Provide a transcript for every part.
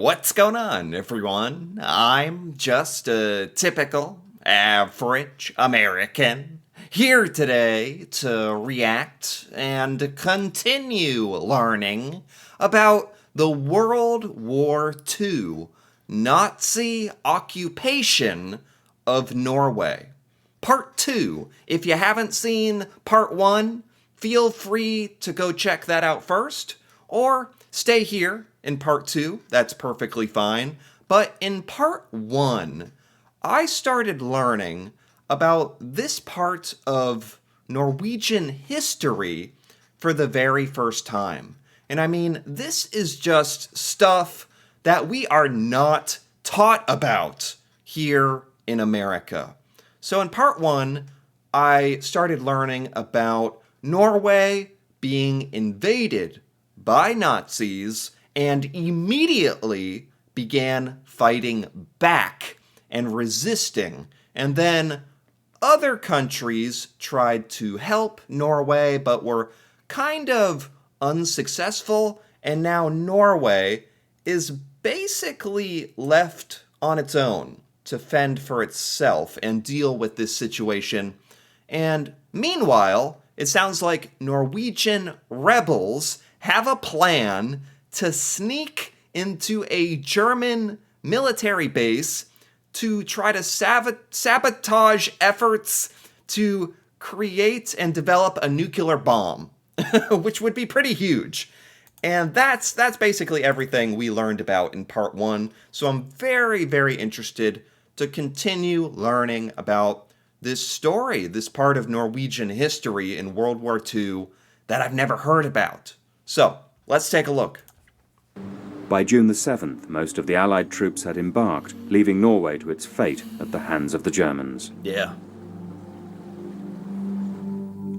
What's going on, everyone? I'm just a typical, average American here today to react and continue learning about the World War II Nazi occupation of Norway. Part 2. If you haven't seen Part 1, feel free to go check that out first, or stay here in Part 2. That's perfectly fine. But in Part 1, I started learning about this part of Norwegian history for the very first time. And I mean, this is just stuff that we are not taught about here in America. So in Part 1, I started learning about Norway being invaded by Nazis and immediately began fighting back and resisting. And then other countries tried to help Norway but were kind of unsuccessful, and now Norway is basically left on its own to fend for itself and deal with this situation. And meanwhile, it sounds like Norwegian rebels have a plan to sneak into a German military base to try to sabotage efforts to create and develop a nuclear bomb, which would be pretty huge. And that's basically everything we learned about in Part 1. So I'm very, very interested to continue learning about this story, this part of Norwegian history in World War II that I've never heard about. So, let's take a look. By June the 7th, most of the Allied troops had embarked, leaving Norway to its fate at the hands of the Germans. Yeah.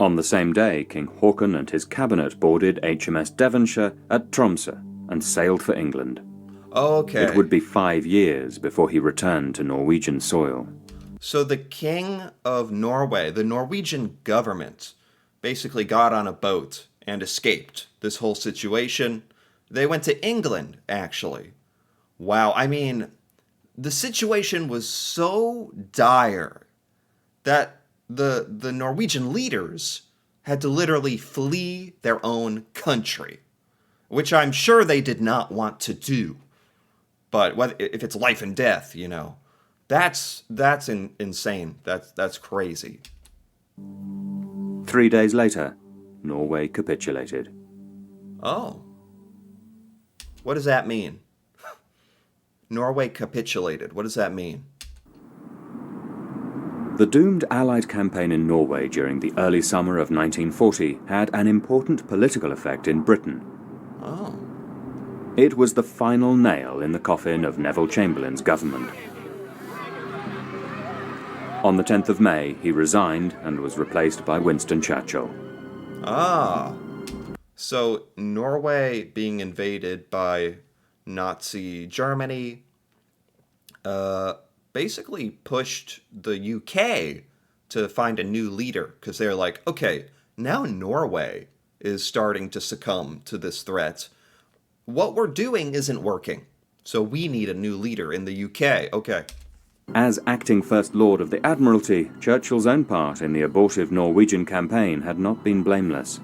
On the same day, King Haakon and his cabinet boarded HMS Devonshire at Tromsø and sailed for England. Okay. It would be 5 years before he returned to Norwegian soil. So the King of Norway, the Norwegian government, basically got on a boat and escaped this whole situation. They went to England, actually. Wow, I mean, the situation was so dire that the Norwegian leaders had to literally flee their own country, which I'm sure they did not want to do. But if it's life and death, that's insane. That's crazy. 3 days later, Norway capitulated. Oh. What does that mean? Norway capitulated. What does that mean? The doomed Allied campaign in Norway during the early summer of 1940 had an important political effect in Britain. Oh. It was the final nail in the coffin of Neville Chamberlain's government. On the 10th of May, he resigned and was replaced by Winston Churchill. Ah. So Norway being invaded by Nazi Germany basically pushed the UK to find a new leader, because they're like, okay, now Norway is starting to succumb to this threat. What we're doing isn't working, so we need a new leader in the UK. Okay. As acting First Lord of the Admiralty, Churchill's own part in the abortive Norwegian campaign had not been blameless.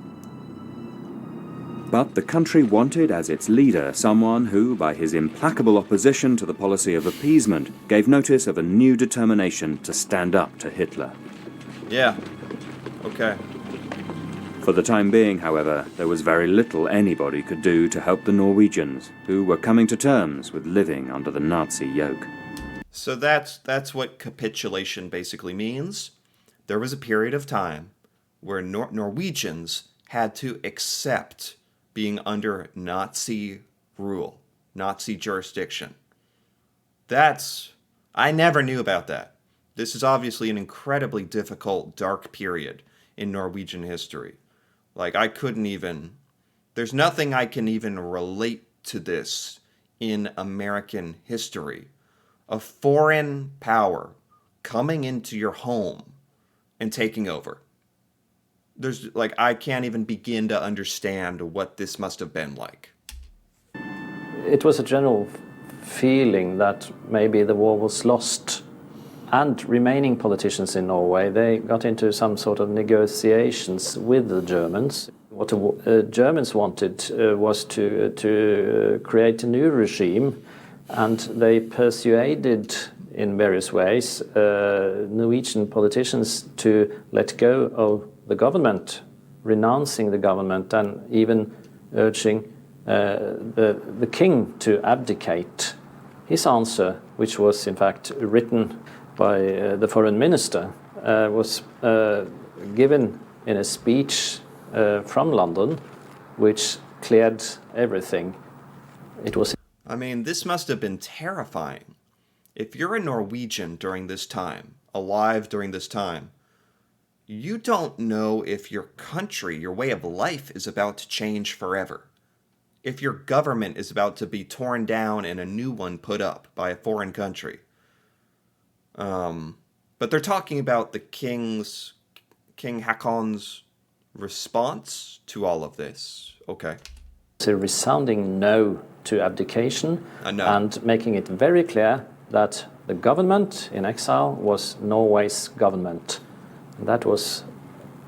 But the country wanted as its leader someone who, by his implacable opposition to the policy of appeasement, gave notice of a new determination to stand up to Hitler. Yeah. Okay. For the time being, however, there was very little anybody could do to help the Norwegians, who were coming to terms with living under the Nazi yoke. So that's what capitulation basically means. There was a period of time where Norwegians had to accept being under Nazi rule, Nazi jurisdiction. I never knew about that. This is obviously an incredibly difficult, dark period in Norwegian history. Like, there's nothing I can even relate to this in American history. A foreign power coming into your home and taking over. I can't even begin to understand what this must have been like. It was a general feeling that maybe the war was lost. And remaining politicians in Norway, they got into some sort of negotiations with the Germans. What the Germans wanted was to create a new regime, and they persuaded in various ways Norwegian politicians to let go of the government, renouncing the government, and even urging the king to abdicate. His answer, which was in fact written by the foreign minister, was given in a speech from London, which cleared everything. It was. I mean, this must have been terrifying. If you're a Norwegian during this time, alive during this time, you don't know if your country, your way of life is about to change forever. If your government is about to be torn down and a new one put up by a foreign country. But they're talking about the King Haakon's response to all of this. Okay. It's a resounding no to abdication, and making it very clear that the government in exile was Norway's government. And that was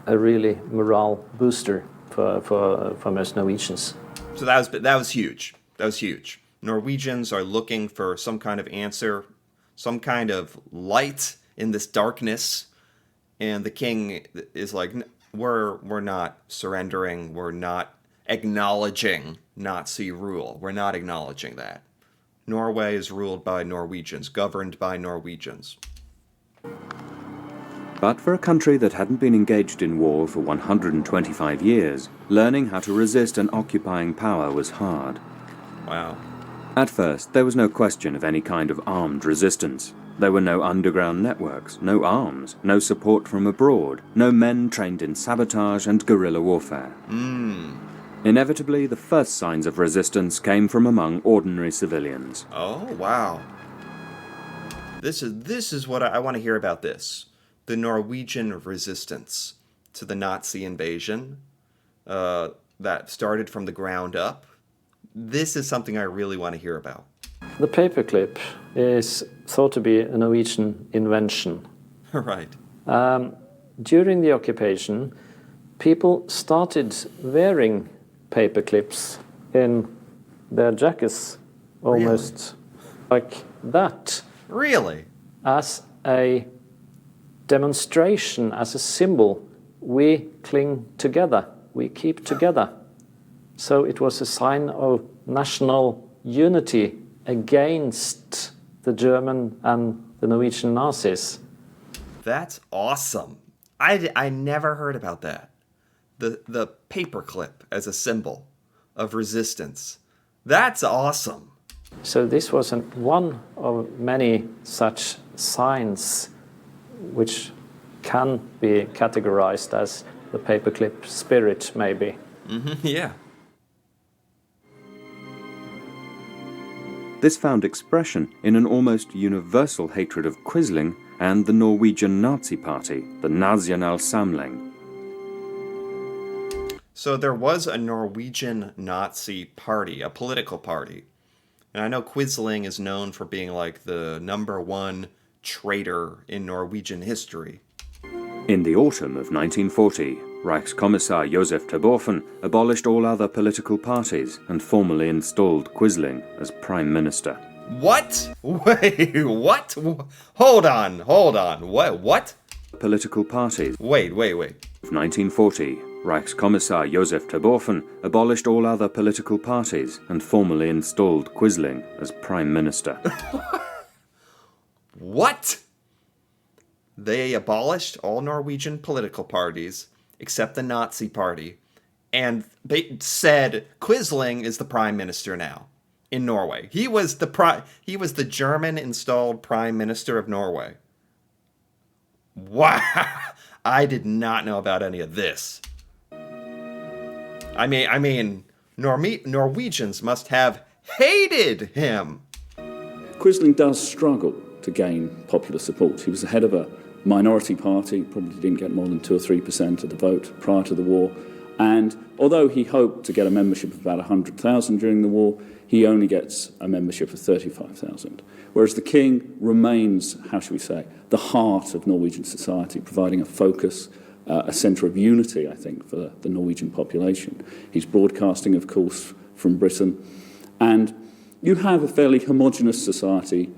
a really morale booster for most Norwegians. So that was huge. That was huge. Norwegians are looking for some kind of answer, some kind of light in this darkness, and the king is like, we're not surrendering, we're not acknowledging Nazi rule. We're not acknowledging that. Norway is ruled by Norwegians, governed by Norwegians. But for a country that hadn't been engaged in war for 125 years, learning how to resist an occupying power was hard. Wow. At first, there was no question of any kind of armed resistance. There were no underground networks, no arms, no support from abroad, no men trained in sabotage and guerrilla warfare. Inevitably, the first signs of resistance came from among ordinary civilians. Oh, wow. This is what I want to hear about this. The Norwegian resistance to the Nazi invasion that started from the ground up. This is something I really want to hear about. The paperclip is thought to be a Norwegian invention. Right. During the occupation, people started wearing paperclips in their jackets, almost like that. Really? As a demonstration, as a symbol, we cling together, we keep together. So it was a sign of national unity against the German and the Norwegian Nazis. That's awesome. I never heard about that. The paperclip as a symbol of resistance. That's awesome. So this was one of many such signs which can be categorized as the paperclip spirit, maybe. Yeah. This found expression in an almost universal hatred of Quisling and the Norwegian Nazi Party, the National Samling. So there was a Norwegian Nazi party, a political party. And I know Quisling is known for being like the #1 traitor in Norwegian history. In the autumn of 1940, Reichskommissar Josef Terborfen abolished all other political parties and formally installed Quisling as Prime Minister. What? Wait, what? Hold on. What? Political parties. Wait. 1940, Reichskommissar Josef Terborfen abolished all other political parties and formally installed Quisling as Prime Minister. What? They abolished all Norwegian political parties except the Nazi Party, and they said Quisling is the Prime Minister now in Norway. He was the German installed Prime Minister of Norway. Wow. I did not know about any of this. I mean, Norwegians must have hated him. Quisling does struggle to gain popular support. He was the head of a minority party, probably didn't get more than 2 or 3% of the vote prior to the war, And although he hoped to get a membership of about 100,000 during the war, he only gets a membership of 35,000. Whereas the king remains, how shall we say, the heart of Norwegian society, providing a focus, a centre of unity, I think, for the Norwegian population. He's broadcasting, of course, from Britain. And you have a fairly homogenous society,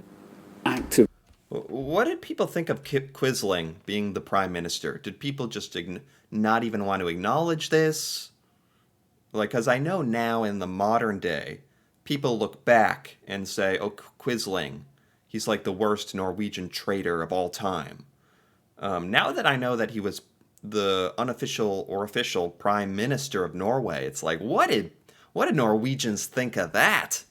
active. What did people think of Kip Quisling being the prime minister? Did people just not even want to acknowledge this? Like, because I know now in the modern day, people look back and say, oh, Quisling, he's like the worst Norwegian traitor of all time. Now that I know that he was the unofficial or official prime minister of Norway, it's like, what did Norwegians think of that?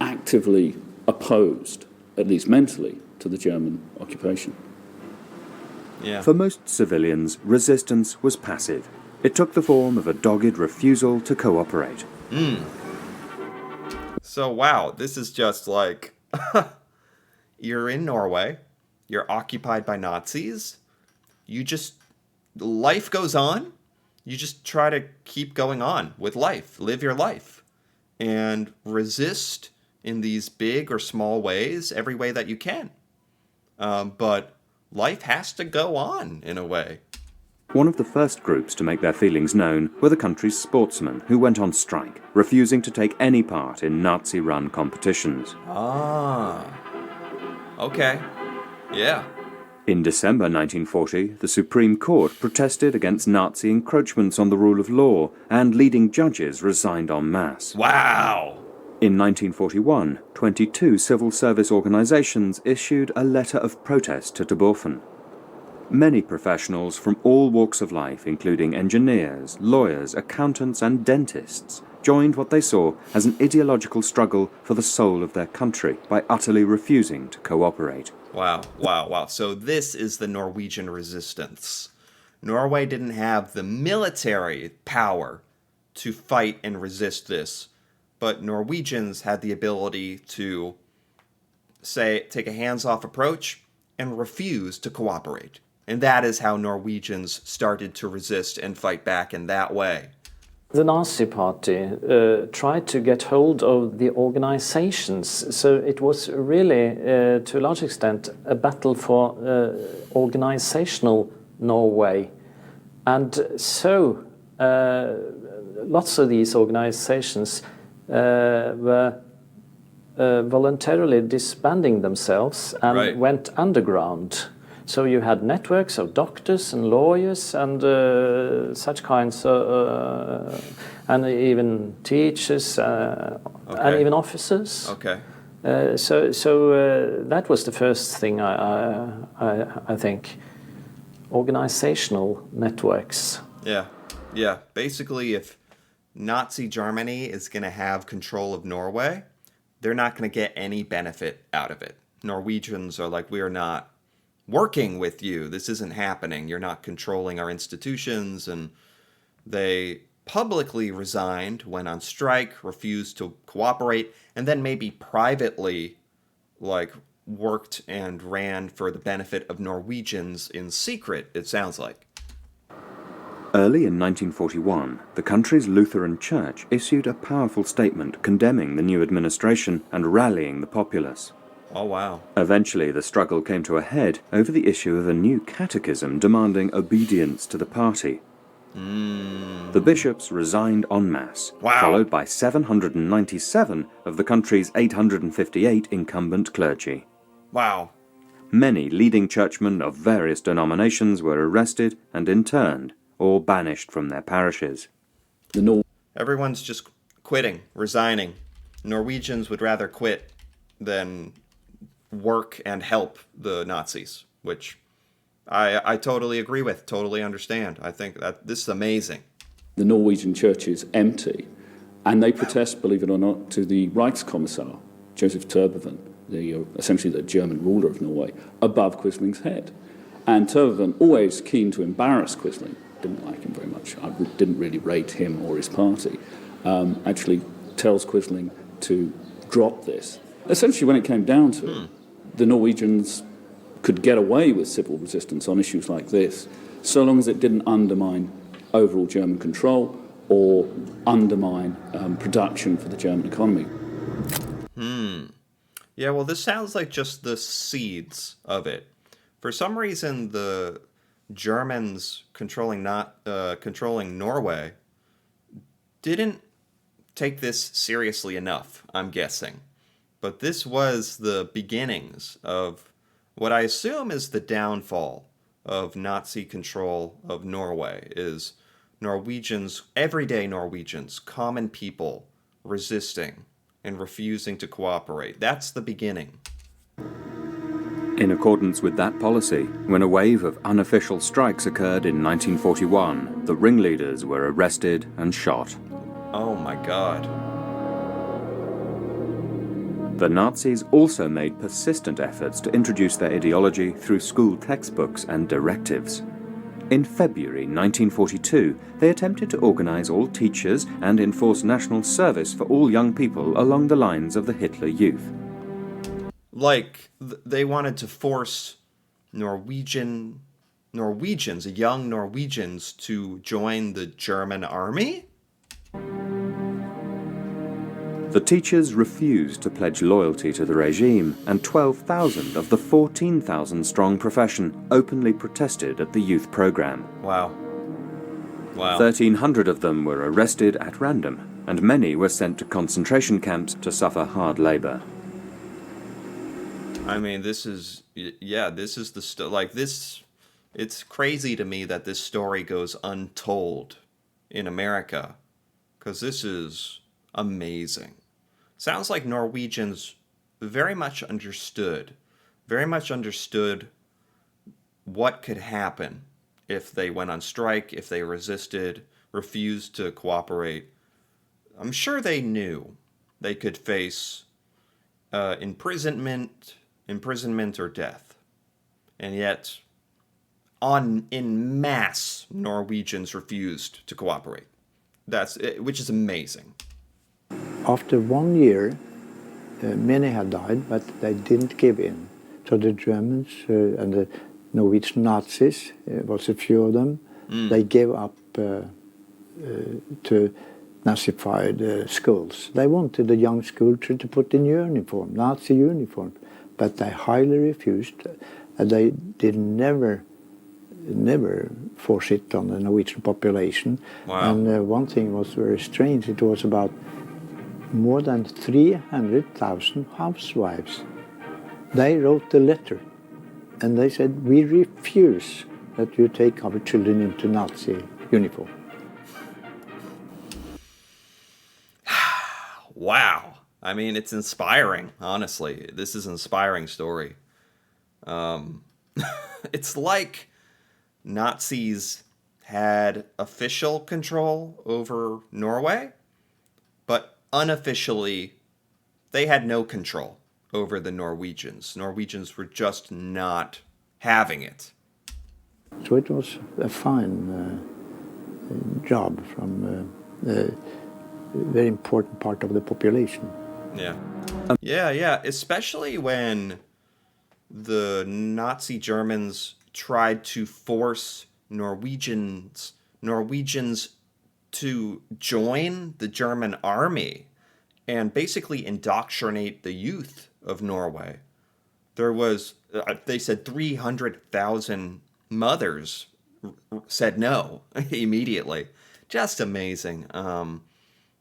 Actively opposed, at least mentally, to the German occupation. Yeah. For most civilians, resistance was passive. It took the form of a dogged refusal to cooperate. So, wow, this is just like, you're in Norway, you're occupied by Nazis, life goes on, you just try to keep going on with life, live your life, and resist in these big or small ways, every way that you can. But life has to go on, in a way. One of the first groups to make their feelings known were the country's sportsmen, who went on strike, refusing to take any part in Nazi-run competitions. Ah. Okay. Yeah. In December 1940, the Supreme Court protested against Nazi encroachments on the rule of law, and leading judges resigned en masse. Wow. In 1941, 22 civil service organizations issued a letter of protest to Toborfen. Many professionals from all walks of life, including engineers, lawyers, accountants, and dentists, joined what they saw as an ideological struggle for the soul of their country by utterly refusing to cooperate. Wow. So this is the Norwegian resistance. Norway didn't have the military power to fight and resist this, but Norwegians had the ability to, take a hands-off approach and refuse to cooperate. And that is how Norwegians started to resist and fight back in that way. The Nazi Party tried to get hold of the organizations, so it was really, to a large extent, a battle for organizational Norway. And so lots of these organizations were voluntarily disbanding themselves and went underground. So you had networks of doctors and lawyers and such kinds, and even teachers and even officers. Okay. So that was the first thing I think. Organizational networks. Yeah. Basically, if Nazi Germany is going to have control of Norway, they're not going to get any benefit out of it. Norwegians are like, we are not working with you. This isn't happening. You're not controlling our institutions. And they publicly resigned, went on strike, refused to cooperate, and then maybe privately, worked and ran for the benefit of Norwegians in secret, it sounds like. Early in 1941, the country's Lutheran Church issued a powerful statement condemning the new administration and rallying the populace. Oh, wow. Eventually, the struggle came to a head over the issue of a new catechism demanding obedience to the party. The bishops resigned en masse, followed by 797 of the country's 858 incumbent clergy. Wow. Many leading churchmen of various denominations were arrested and interned or banished from their parishes. Everyone's just quitting, resigning. Norwegians would rather quit than work and help the Nazis, which I totally agree with, totally understand. I think that this is amazing. The Norwegian church is empty, and they protest, believe it or not, to the Reichskommissar, Joseph Terboven, essentially the German ruler of Norway, above Quisling's head. And Terboven, always keen to embarrass Quisling, didn't like him very much, didn't really rate him or his party, actually tells Quisling to drop this. Essentially, when it came down to it, the Norwegians could get away with civil resistance on issues like this, so long as it didn't undermine overall German control or undermine production for the German economy. Yeah, well, this sounds like just the seeds of it. For some reason, the Germans controlling Norway didn't take this seriously enough, I'm guessing. But this was the beginnings of what I assume is the downfall of Nazi control of Norway, is Norwegians, everyday Norwegians, common people, resisting and refusing to cooperate. That's the beginning. In accordance with that policy, when a wave of unofficial strikes occurred in 1941, the ringleaders were arrested and shot. Oh my God. The Nazis also made persistent efforts to introduce their ideology through school textbooks and directives. In February 1942, they attempted to organize all teachers and enforce national service for all young people along the lines of the Hitler Youth. Like, they wanted to force young Norwegians to join the German army? The teachers refused to pledge loyalty to the regime, and 12,000 of the 14,000-strong profession openly protested at the youth program. Wow. 1,300 of them were arrested at random, and many were sent to concentration camps to suffer hard labor. I mean, this is the it's crazy to me that this story goes untold in America, because this is amazing. Sounds like Norwegians very much understood what could happen if they went on strike, if they resisted, refused to cooperate. I'm sure they knew they could face imprisonment or death. And yet, in mass, Norwegians refused to cooperate. Which is amazing. After 1 year, many had died, but they didn't give in. So the Germans and the Norwegian Nazis, was a few of them, they gave up to Nazified schools. They wanted the young schoolchildren to put in uniform, Nazi uniform, but they highly refused, and they did never force it on the Norwegian population. Wow. And one thing was very strange. It was about more than 300,000 housewives. They wrote a letter, and they said, "We refuse that you take our children into Nazi uniform." Wow. I mean, it's inspiring, honestly. This is an inspiring story. It's like Nazis had official control over Norway, but unofficially, they had no control over the Norwegians. Norwegians were just not having it. So it was a fine job from a very important part of the population. Yeah. Yeah. Especially when the Nazi Germans tried to force Norwegians to join the German army and basically indoctrinate the youth of Norway. There was, they said 300,000 mothers said no immediately. Just amazing.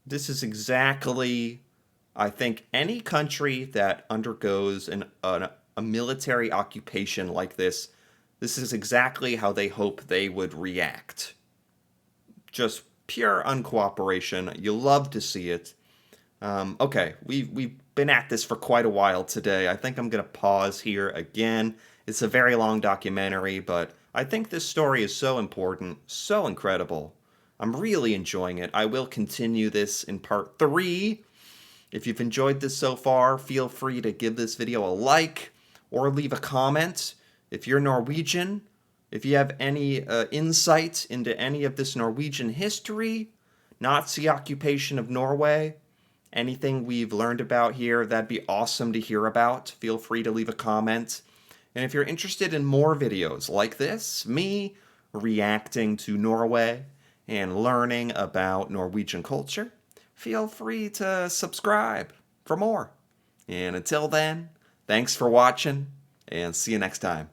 This is exactly, I think, any country that undergoes a military occupation like this is exactly how they hope they would react. Just pure uncooperation. You love to see it. Okay, we've been at this for quite a while today. I think I'm going to pause here again. It's a very long documentary, but I think this story is so important, so incredible. I'm really enjoying it. I will continue this in part 3. If you've enjoyed this so far, feel free to give this video a like or leave a comment. If you're Norwegian, if you have any insight into any of this Norwegian history, Nazi occupation of Norway, anything we've learned about here, that'd be awesome to hear about. Feel free to leave a comment. And if you're interested in more videos like this, me reacting to Norway and learning about Norwegian culture, feel free to subscribe for more. And until then, thanks for watching, and see you next time.